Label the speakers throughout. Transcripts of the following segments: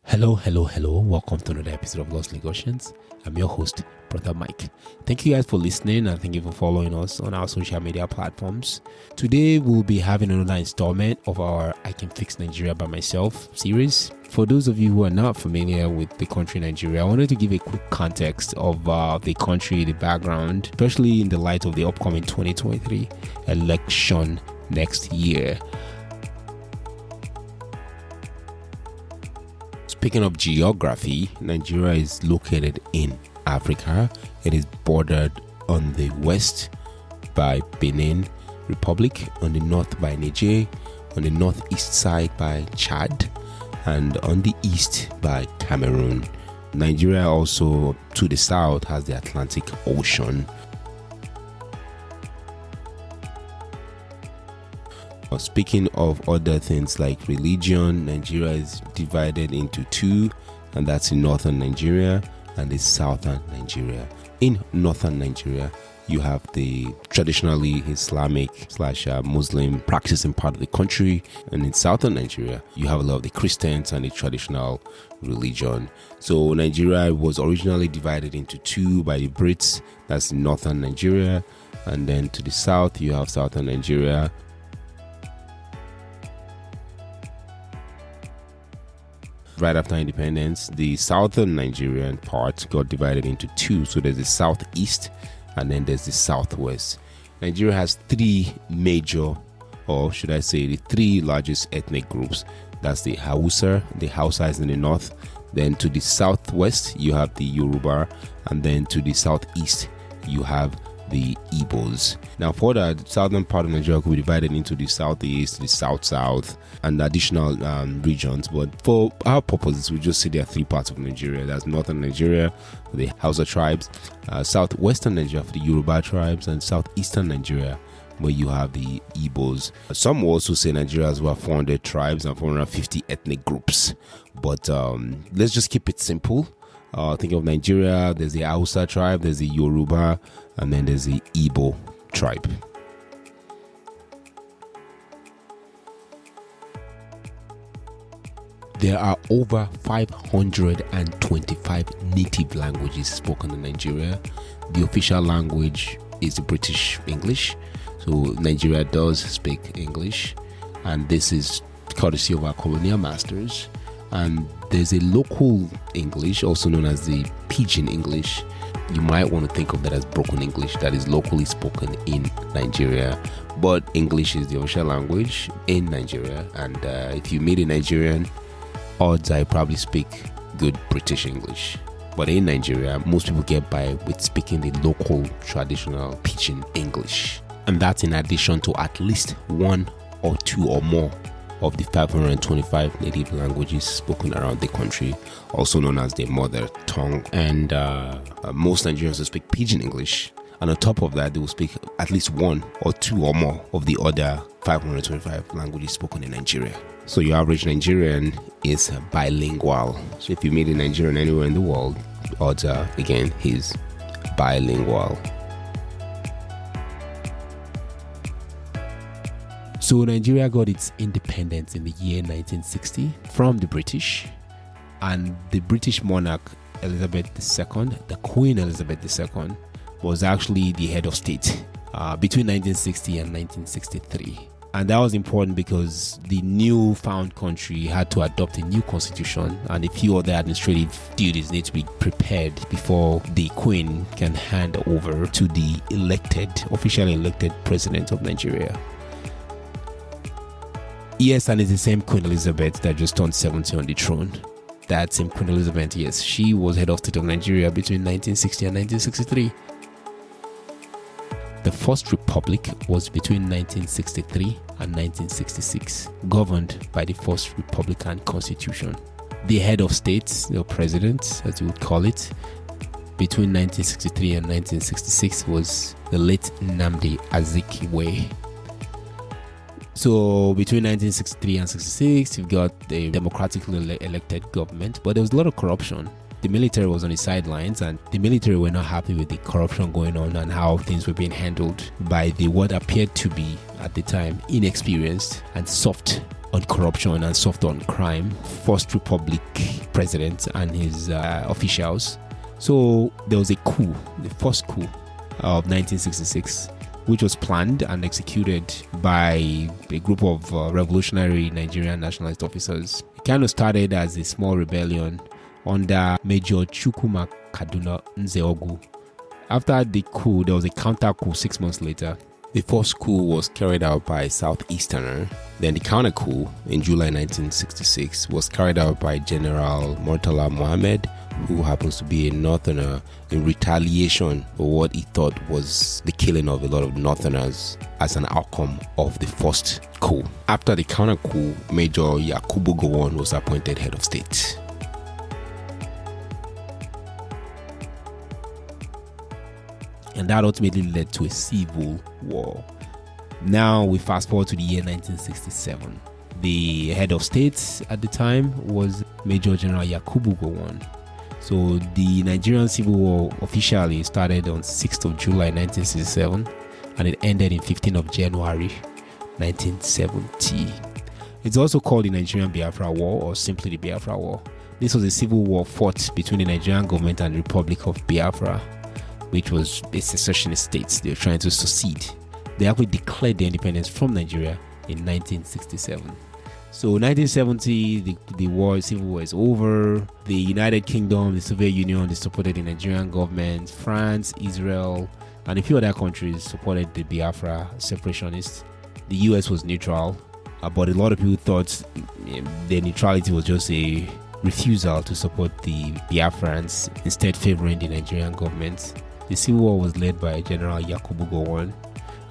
Speaker 1: Hello. Welcome to another episode of Lost Negotiations. I'm your host, Brother Mike. Thank you guys for listening and thank you for following us on our social media platforms. Today, we'll be having another installment of our I Can Fix Nigeria by Myself series. For those of you who are not familiar with the country Nigeria, I wanted to give a quick context of the country, the background, especially in the light of the upcoming 2023 election next year. Speaking of geography, Nigeria is located in Africa. It is bordered on the west by Benin Republic, on the north by Niger, on the northeast side by Chad, and on the east by Cameroon. Nigeria also, to the south, has the Atlantic Ocean. Speaking of other things like religion, Nigeria is divided into two, and that's in northern Nigeria and the southern Nigeria. In northern Nigeria, you have the traditionally Islamic/Muslim practicing part of the country, and in southern Nigeria, you have a lot of the Christians and the traditional religion. So Nigeria was originally divided into two by the Brits. That's in northern Nigeria, and then to the south, you have southern Nigeria. Right after independence, the southern Nigerian part got divided into two. So there's the southeast and then there's the southwest. Nigeria has three major, or should I say the three largest ethnic groups. That's the Hausa. The Hausa is in the north. Then to the southwest, you have the Yoruba. And then to the southeast, you have the Igbos. Now, for the southern part of Nigeria could be divided into the southeast, the south, and additional regions. But for our purposes, we just see there are three parts of Nigeria. That's northern Nigeria for the Hausa tribes, southwestern Nigeria for the Yoruba tribes, and southeastern Nigeria where you have the Igbos. Some also say Nigeria has about 400 tribes and 450 ethnic groups. But let's just keep it simple. Think of Nigeria, there's the Hausa tribe, there's the Yoruba, and then there's the Igbo tribe. There are over 525 native languages spoken in Nigeria. The official language is the British English. So Nigeria does speak English, and this is courtesy of our colonial masters. And there's a local English, also known as the Pidgin English. You might want to think of that as broken English that is locally spoken in Nigeria. But English is the official language in Nigeria. And if you meet a Nigerian, odds I probably speak good British English. But in Nigeria, most people get by with speaking the local traditional Pidgin English. And that's in addition to at least one or two or more of the 525 native languages spoken around the country, also known as the mother tongue. And most Nigerians will speak Pidgin English. And on top of that, they will speak at least one or two or more of the other 525 languages spoken in Nigeria. So your average Nigerian is bilingual. So if you meet a Nigerian anywhere in the world, odds are, again, he's bilingual. So Nigeria got its independence in the year 1960 from the British, and the British monarch Elizabeth II, the Queen Elizabeth II, was actually the head of state between 1960 and 1963. And that was important because the new found country had to adopt a new constitution, and a few other administrative duties need to be prepared before the Queen can hand over to the officially elected president of Nigeria. Yes, and it's the same Queen Elizabeth that just turned 70 on the throne. That same Queen Elizabeth, yes, she was head of state of Nigeria between 1960 and 1963. The First Republic was between 1963 and 1966, governed by the First Republican Constitution. The head of state, the president, as you would call it, between 1963 and 1966 was the late Nnamdi Azikiwe. So between 1963 and 66, you've got the democratically elected government, but there was a lot of corruption. The military was on the sidelines, and the military were not happy with the corruption going on and how things were being handled by the what appeared to be, at the time, inexperienced and soft on corruption and soft on crime First Republic president and his officials. So there was a coup, the first coup of 1966, which was planned and executed by a group of revolutionary Nigerian nationalist officers. It kind of started as a small rebellion under Major Chukwuma Kaduna Nzeogu. After the coup, there was a counter coup 6 months later. The first coup was carried out by a Southeasterner. Then the counter coup in July 1966 was carried out by General Murtala Mohammed, who happens to be a Northerner, in retaliation for what he thought was the killing of a lot of Northerners as an outcome of the first coup. After the counter coup, Major Yakubu Gowon was appointed head of state. And that ultimately led to a civil war. Now we fast forward to the year 1967. The head of state at the time was Major General Yakubu Gowon. So the Nigerian Civil War officially started on 6th of July 1967 and it ended in 15th of January 1970. It's also called the Nigerian Biafra War or simply the Biafra War. This was a civil war fought between the Nigerian government and the Republic of Biafra, which was a secessionist state. They were trying to secede. They actually declared their independence from Nigeria in 1967. So 1970, the civil war is over. The United Kingdom, the Soviet Union, they supported the Nigerian government. France, Israel, and a few other countries supported the Biafra separationists. The US was neutral, but a lot of people thought their neutrality was just a refusal to support the Biafrans, instead favoring the Nigerian government. The civil war was led by General Yakubu Gowon,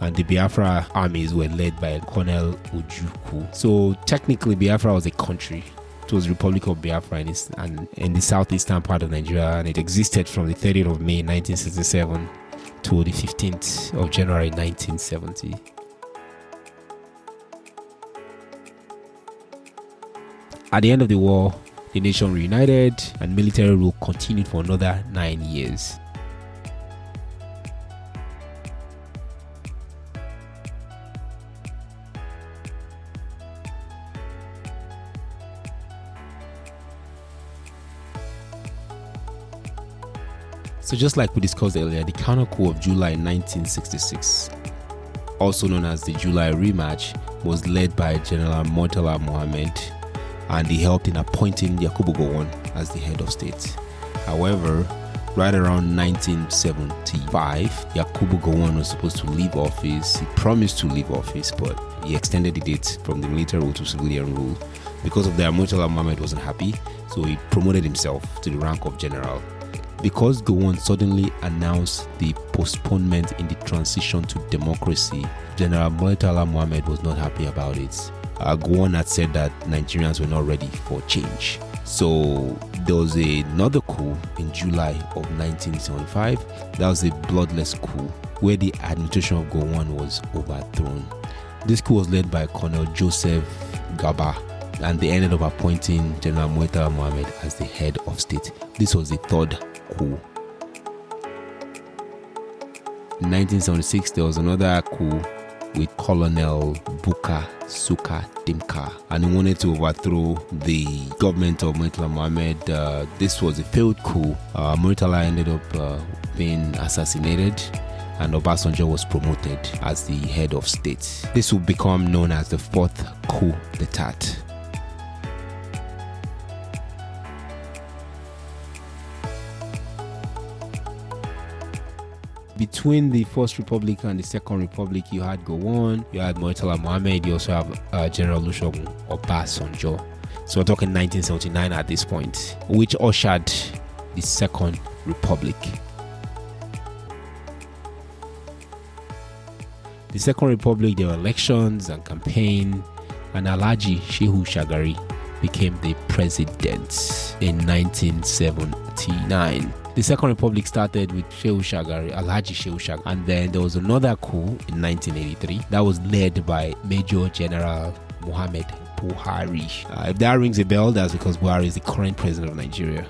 Speaker 1: and the Biafra armies were led by Colonel Ojukwu. So technically, Biafra was a country. It was the Republic of Biafra in the southeastern part of Nigeria, and it existed from the 30th of May 1967 to the 15th of January 1970. At the end of the war, the nation reunited and military rule continued for another 9 years. So just like we discussed earlier, the counter coup of July 1966, also known as the July rematch, was led by General Murtala Mohammed, and he helped in appointing Yakubu Gowon as the head of state. However, right around 1975, Yakubu Gowon was supposed to leave office. He promised to leave office, but he extended the date from the military rule to civilian rule. Because of that, Murtala Mohammed wasn't happy, so he promoted himself to the rank of general. Because Gowon suddenly announced the postponement in the transition to democracy, General Murtala Mohammed was not happy about it. Gowon had said that Nigerians were not ready for change. So there was another coup in July of 1975. That was a bloodless coup where the administration of Gowon was overthrown. This coup was led by Colonel Joseph Gaba, and they ended up appointing General Murtala Mohammed as the head of state. This was the third coup. In 1976, there was another coup with Colonel Buka Suka Dimka, and he wanted to overthrow the government of Murtala Mohammed. This was a failed coup. Murtala ended up being assassinated, and Obasanjo was promoted as the head of state. This would become known as the fourth coup d'etat. Between the First Republic and the Second Republic, you had Gowon, you had Murtala Mohammed, you also have General Olusegun Obasanjo. So we're talking 1979 at this point, which ushered the Second Republic. The Second Republic, there were elections and campaign, and Alhaji Shehu Shagari became the president in 1979. The Second Republic started with Shehu Shagari, Alhaji Shehu Shagari, and then there was another coup in 1983 that was led by Major General Muhammad Buhari. If that rings a bell, that's because Buhari is the current president of Nigeria.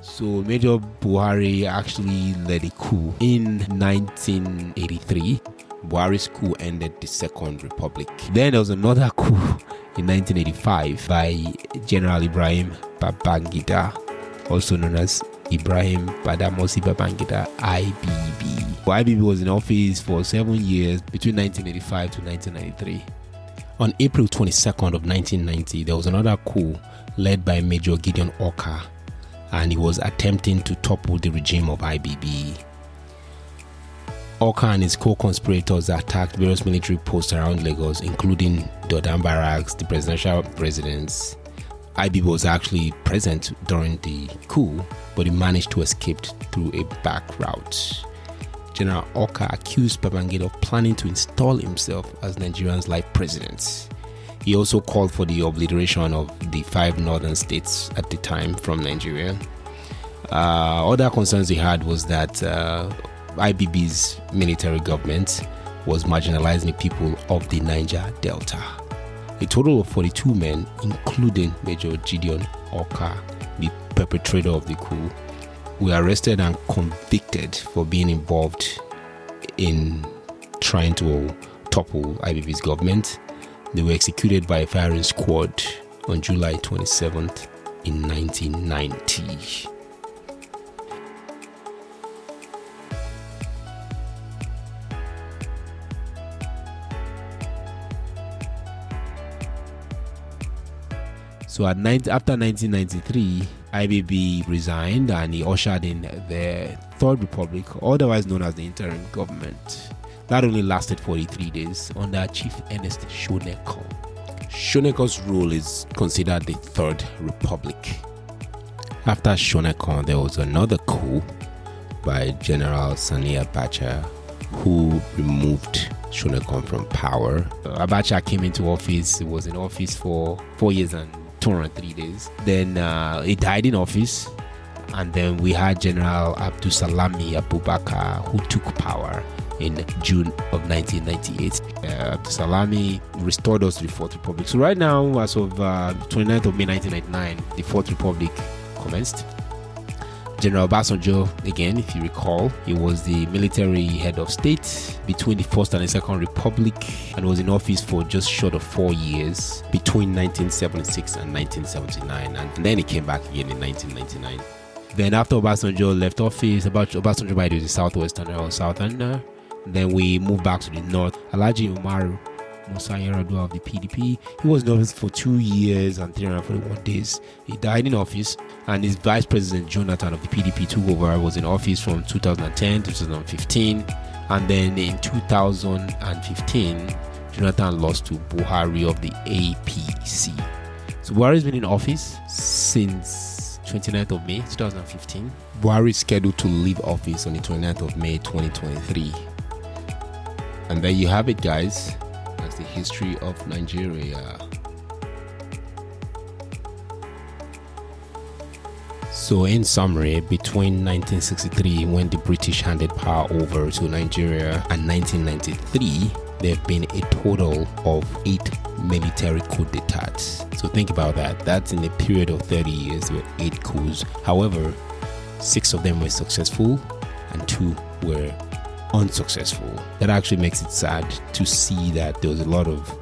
Speaker 1: So Major Buhari actually led a coup in 1983 Buhari's coup ended the Second Republic. Then there was another coup in 1985 by General Ibrahim Babangida, also known as Ibrahim Badamasi Babangida, IBB. IBB was in office for 7 years between 1985 to 1993. On April 22nd of 1990, there was another coup led by Major Gideon Oka, and he was attempting to topple the regime of IBB. Oka and his co-conspirators attacked various military posts around Lagos, including Dodan Barracks, the presidential residence. IBB was actually present during the coup, but he managed to escape through a back route. General Oka accused Babangida of planning to install himself as Nigeria's life president. He also called for the obliteration of the 5 northern states at the time from Nigeria. Other concerns he had was that IBB's military government was marginalizing the people of the Niger Delta. A total of 42 men, including Major Gideon Oka, the perpetrator of the coup, were arrested and convicted for being involved in trying to topple IBB's government. They were executed by a firing squad on July 27th in 1990. So after 1993, IBB resigned and he ushered in the Third Republic, otherwise known as the interim government. That only lasted 43 days under Chief Ernest Shonekan. Shonekan's rule is considered the Third Republic. After Shonekan, there was another coup by General Sani Abacha, who removed Shonekan from power. Abacha came into office. He was in office for 4 years and 203 days. Then he died in office, and then we had General Abdusalami Abubakar, who took power in June of 1998. Abdusalami restored us to the Fourth Republic. So right now, as of 29th of May 1999, the Fourth Republic commenced. General Obasanjo, again, if you recall, he was the military head of state between the First and the Second Republic, and was in office for just short of 4 years between 1976 and 1979, and then he came back again in 1999. Then after Obasanjo left office, Obasanjo by the southwesterner or southerner, then we moved back to the north. Alhaji Umaru Musa Yar'Adua of the PDP. He was in office for 2 years and 341 days. He died in office, and his vice president Jonathan of the PDP took over. Was in office from 2010 to 2015, and then in 2015, Jonathan lost to Buhari of the APC. So Buhari has been in office since 29th of May 2015. Buhari is scheduled to leave office on the 29th of May 2023. And there you have it, guys. That's the history of Nigeria. So in summary, between 1963, when the British handed power over to Nigeria, and 1993, there have been a total of 8 military coups d'etats. So think about that. That's in a period of 30 years with 8 coups. However, 6 of them were successful and 2 were unsuccessful. That actually makes it sad to see that there was a lot of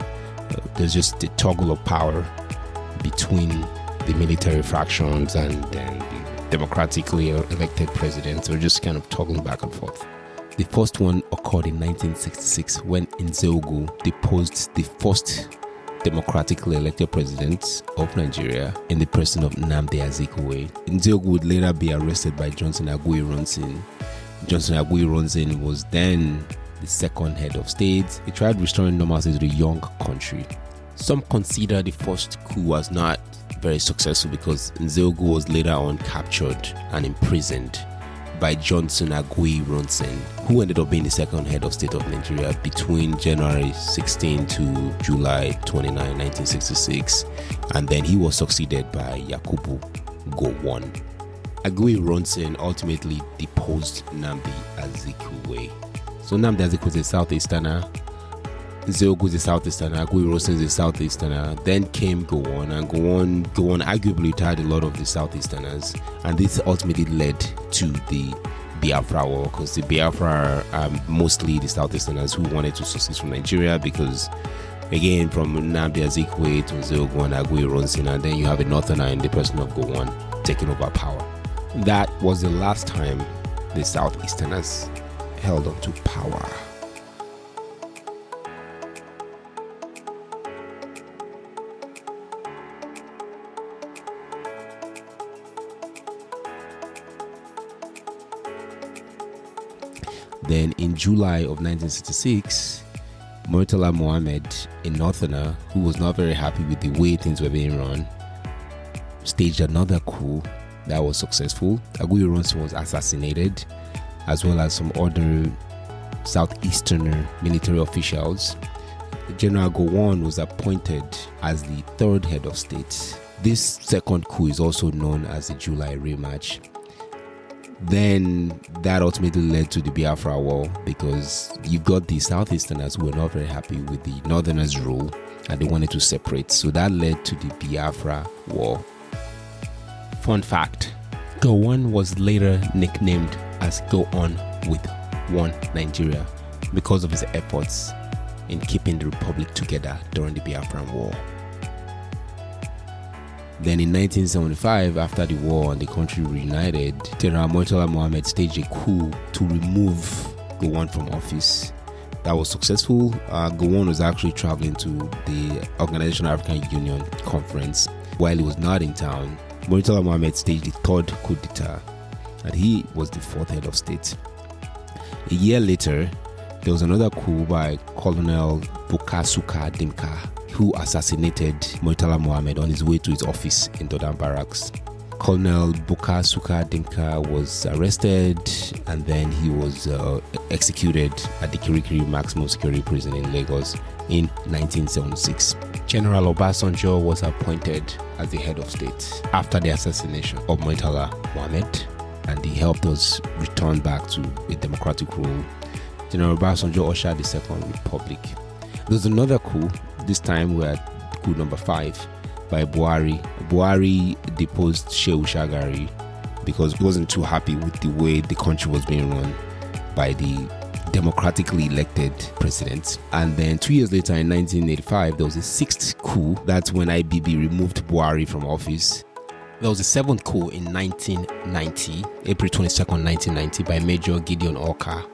Speaker 1: there's just the toggle of power between the military fractions and then the democratically elected presidents. We're just kind of toggling back and forth. The first one occurred in 1966 when Nzeogu deposed the first democratically elected president of Nigeria in the person of Nnamdi Azikiwe. Nzeogu would later be arrested by Johnson Aguiyi-Ironsi. Johnson Aguiyi-Ironsi was then the second head of state. He tried restoring normalcy to the young country. Some consider the first coup was not very successful because Nzeogu was later on captured and imprisoned by Johnson Aguiyi-Ironsi, who ended up being the second head of state of Nigeria between January 16 to July 29, 1966, and then he was succeeded by Yakubu Gowon. Aguiyi-Ironsi ultimately deposed Nnamdi Azikiwe. So Nnamdi Azikiwe is a southeasterner, Nzeogu is a southeasterner, Aguiyi-Ironsi is a southeasterner. Then came Gowon, and Gowon arguably retired a lot of the southeasterners, and this ultimately led to the Biafra war, because the Biafra are mostly the Southeasterners who wanted to succeed from Nigeria, because again, from Nnamdi Azikiwe to Nzeogwu and Agui Ronsin, and then you have a Northerner in the person of Gowon taking over power. That was the last time the Southeasterners held on to power. Then in July of 1966, Murtala Mohammed, a Northerner who was not very happy with the way things were being run, staged another coup that was successful. Agui Ronsin was assassinated, as well as some other Southeasterner military officials. General Gowon was appointed as the third head of state. This second coup is also known as the July rematch. Then that ultimately led to the Biafra war, because you've got the Southeasterners who were not very happy with the Northerners' rule and they wanted to separate. So that led to the Biafra war. Fun fact, Gowon was later nicknamed as Go On with One Nigeria because of his efforts in keeping the republic together during the Biafran war. Then in 1975, after the war and the country reunited, General Murtala Mohammed staged a coup to remove Gowon from office. That was successful. Gowon was actually traveling to the Organization of African Union conference. While he was not in town, Murtala Mohammed staged the third coup d'etat, and he was the fourth head of state. A year later, there was another coup by Colonel Bukasuka Dimka, who assassinated Murtala Mohammed on his way to his office in Dodan Barracks. Colonel Bukasuka Dimka was arrested and then he was executed at the Kirikiri Maximum Security Prison in Lagos in 1976. General Obasanjo was appointed as the head of state after the assassination of Murtala Mohammed, and he helped us return back to a democratic rule. General Obasanjo ushered the Second Republic. There was another coup. This time we're at coup number 5 by Buhari. Buhari deposed Shehu Shagari because he wasn't too happy with the way the country was being run by the democratically elected president. And then 2 years later, in 1985, there was a 6th coup. That's when IBB removed Buhari from office. There was a 7th coup in 1990, April 22nd, 1990, by Major Gideon Orka,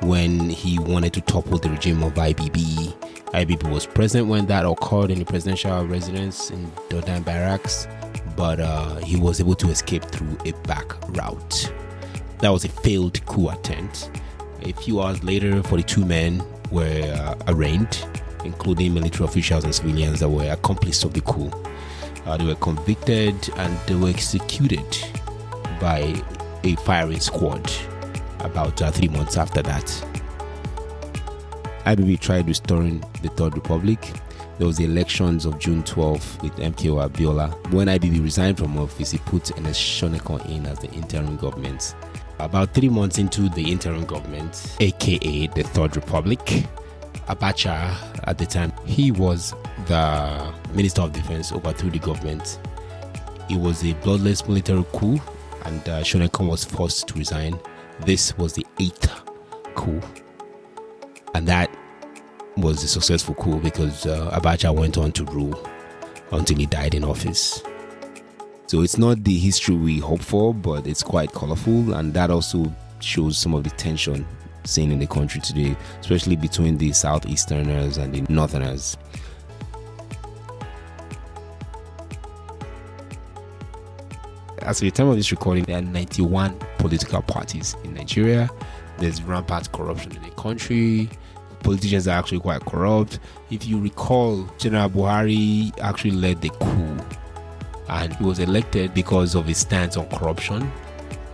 Speaker 1: when he wanted to topple the regime of IBB. IBB was present when that occurred in the presidential residence in Dodan Barracks, but he was able to escape through a back route. That was a failed coup attempt. A few hours later, 42 men were arraigned, including military officials and civilians that were accomplices of the coup. They were convicted and they were executed by a firing squad about 3 months after that. IBB tried restoring the Third Republic. There was the elections of June 12 with MKO Abiola. When IBB resigned from office, he put Ernest Shonekan in as the interim government. About 3 months into the interim government, aka the Third Republic, Abacha, at the time, he was the Minister of Defense, overthrew the government. It was a bloodless military coup, and Shonekan was forced to resign. This was the 8th coup, and that was a successful coup because Abacha went on to rule until he died in office. So it's not the history we hope for, but it's quite colorful, and that also shows some of the tension seen in the country today, especially between the Southeasterners and the Northerners. As of the time of this recording, there are 91 political parties in Nigeria. There's rampant corruption in the country. Politicians are actually quite corrupt. If you recall, General Buhari actually led the coup, and he was elected because of his stance on corruption.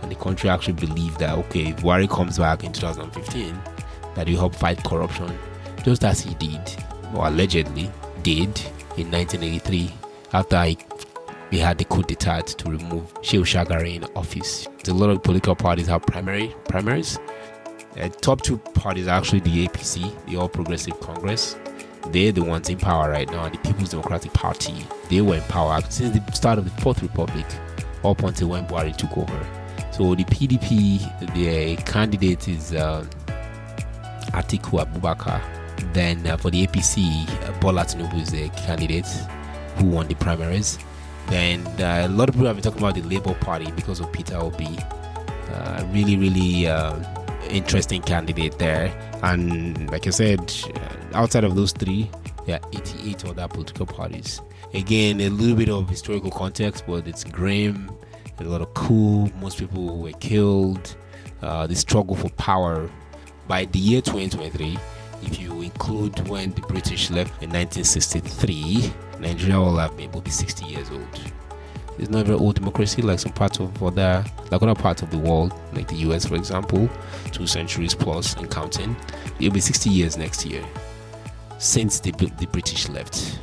Speaker 1: And the country actually believed that, okay, if Buhari comes back in 2015, that he'll help fight corruption, just as he did, or allegedly did, in 1983, after he had the coup d'etat to remove Shehu Shagari in office. A lot of political parties have primaries. Top 2 parties are actually the APC, the All Progressive Congress. They're the ones in power right now, and the People's Democratic Party. They were in power since the start of the Fourth Republic, up until when Buhari took over. So So the PDP, the candidate is Atiku Abubakar. Then for the APC, Bola Tinubu is the candidate who won the primaries. Then a lot of people have been talking about the Labour Party because of Peter Obi. Really interesting candidate there. And like I said, outside of those three, there are 88 other political parties. Again, a little bit of historical context, but it's grim. A lot of coup. Most people were killed. The struggle for power. By the year 2023, if you include when the British left in 1963, Nigeria will be 60 years old. It's not a very old democracy like some parts of other parts of the world, like the US, for example, 2 centuries plus and counting. It'll be 60 years next year since the British left.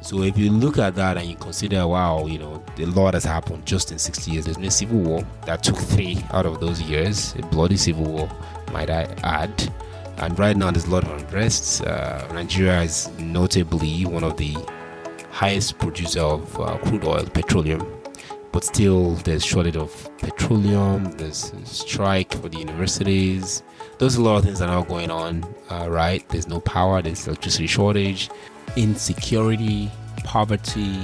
Speaker 1: So if you look at that and you consider, wow, a lot has happened just in 60 years. There's been a civil war that took 3 out of those years, a bloody civil war, might I add. And right now there's a lot of unrest. Nigeria is notably one of the highest producer of crude oil, petroleum, but still there's shortage of petroleum. There's a strike for the universities. There's a lot of things that are now going on, right? There's no power, there's electricity shortage, insecurity, poverty,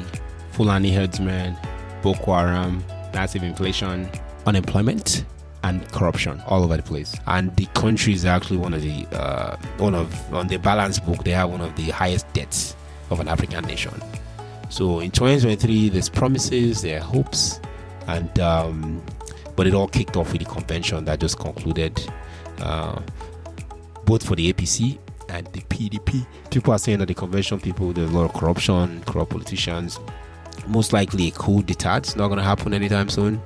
Speaker 1: Fulani herdsmen, Boko Haram, massive inflation, unemployment, and corruption all over the place. And the country is actually on the balance book, they have one of the highest debts of an African nation. So in 2023, there's promises, there are hopes, and but it all kicked off with the convention that just concluded, both for the APC and the PDP. People are saying that the convention there's a lot of corruption, corrupt politicians. Most likely a coup d'etat. It's not going to happen anytime soon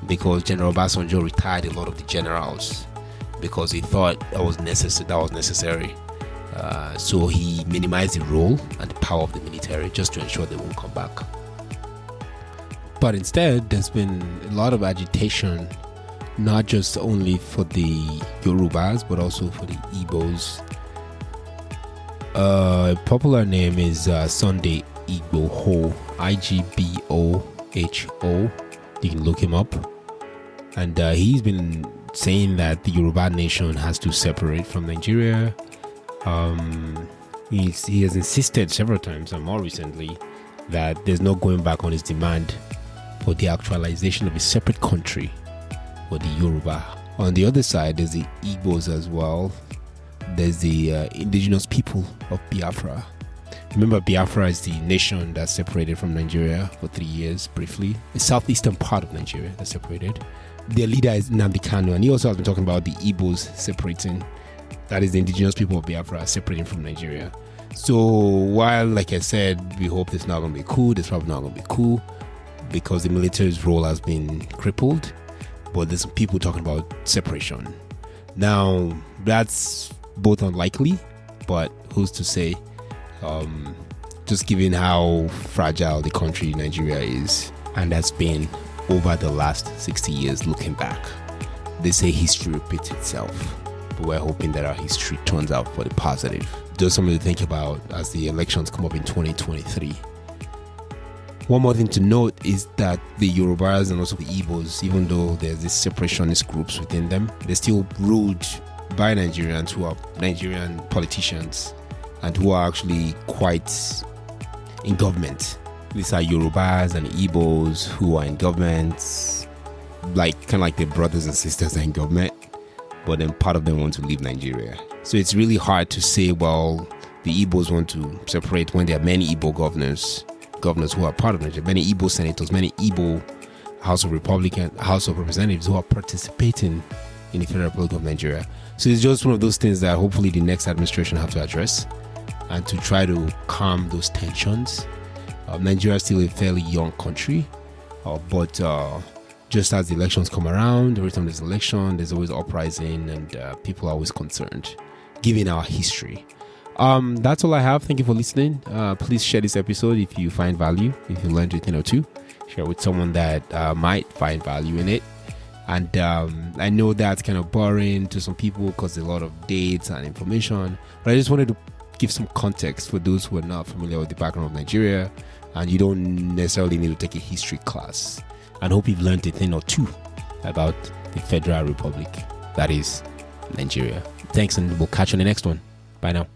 Speaker 1: because General Obasanjo retired a lot of the generals because he thought that was necessary. So he minimized the role and the power of the military just to ensure they won't come back. But instead, there's been a lot of agitation, not just only for the Yorubas, but also for the Igbos. A popular name is Sunday Igboho, Igboho. You can look him up. And he's been saying that the Yoruba nation has to separate from Nigeria. He has insisted several times and more recently that there's no going back on his demand for the actualization of a separate country for the Yoruba. On the other side, there's the Igbos as well. There's the indigenous people of Biafra. Remember, Biafra is the nation that separated from Nigeria for 3 years briefly. The southeastern part of Nigeria that separated. Their leader is Nnamdi Kanu, and he also has been talking about the Igbos separating. That is the indigenous people of Biafra separating from Nigeria. So while, like I said, we hope it's not going to be cool, it's probably not going to be cool because the military's role has been crippled. But there's some people talking about separation. Now, that's both unlikely, but who's to say? Just given how fragile the country Nigeria is, and has been over the last 60 years looking back. They say history repeats itself, but we're hoping that our history turns out for the positive. Just something to think about as the elections come up in 2023. One more thing to note is that the Yorubas and also the Igbos, even though there's these separationist groups within them, they're still ruled by Nigerians who are Nigerian politicians and who are actually quite in government. These are Yorubas and Igbos who are in government, kind of like their brothers and sisters are in government, but then part of them want to leave Nigeria. So it's really hard to say, well, the Igbos want to separate when there are many Igbo governors who are part of Nigeria, many Igbo senators, many Igbo House of Representatives who are participating in the Federal Republic of Nigeria. So it's just one of those things that hopefully the next administration have to address and to try to calm those tensions. Nigeria is still a fairly young country, but just as the elections come around, every time there's an election, there's always uprising and people are always concerned, given our history. That's all I have. Thank you for listening. Please share this episode if you find value, if you learned a thing or two. Share with someone that might find value in it. And I know that's kind of boring to some people because there's a lot of dates and information, but I just wanted to give some context for those who are not familiar with the background of Nigeria, and you don't necessarily need to take a history class. And hope you've learned a thing or two about the Federal Republic that is Nigeria. Thanks, and we'll catch you on the next one. Bye now.